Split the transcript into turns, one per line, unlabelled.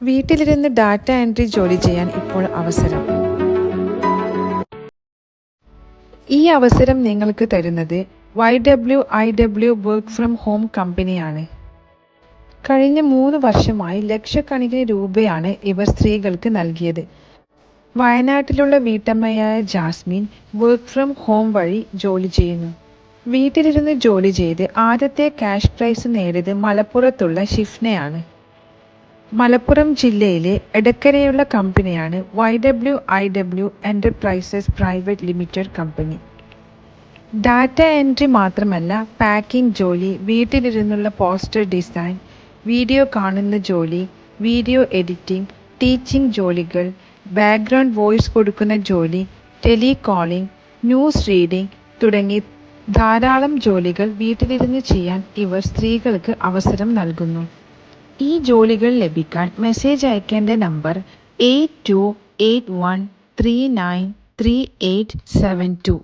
വീട്ടിലിരുന്ന് data entry ജോലി ചെയ്യാൻ ഇപ്പോൾ അവസരം. ഈ അവസരം നിങ്ങൾക്ക് തരുന്നത് YWIW വർക്ക് ഫ്രം ഹോം കമ്പനിയാണ്. കഴിഞ്ഞ 3 വർഷമായി ലക്ഷക്കണക്കിന് രൂപയാണ് ഇവർ സ്ത്രീകൾക്ക് നൽകിയത്. വയനാട്ടിലുള്ള വീട്ടമ്മയായ ജാസ്മിൻ വർക്ക് ഫ്രം ഹോം വഴി ജോലി ചെയ്യുന്നു. വീട്ടിലിരുന്ന് ജോലി ചെയ്ത് ആദ്യത്തെ ക്യാഷ് പ്രൈസ് നേടിയത് മലപ്പുറത്തുള്ള ഷിഫ്നയാണ്. മലപ്പുറം ജില്ലയിലെ എടക്കരയുള്ള കമ്പനിയാണ് YWIW enterprises private limited company. Data entry മാത്രമല്ല, പാക്കിംഗ് ജോലി, വീട്ടിലിരുന്നുള്ള പോസ്റ്റർ ഡിസൈൻ, വീഡിയോ കാണുന്ന ജോലി, വീഡിയോ എഡിറ്റിംഗ്, ടീച്ചിങ് ജോലികൾ, ബാക്ക്ഗ്രൗണ്ട് വോയിസ് കൊടുക്കുന്ന ജോലി, ടെലികോളിംഗ്, ന്യൂസ് റീഡിംഗ് തുടങ്ങി ധാരാളം ജോലികൾ വീട്ടിലിരുന്ന് ചെയ്യാൻ ഇവർ സ്ത്രീകൾക്ക് അവസരം നൽകുന്നു. ഈ ജോലികൾ ലഭിക്കാൻ മെസ്സേജ് അയക്കേണ്ട നമ്പർ 8281393872.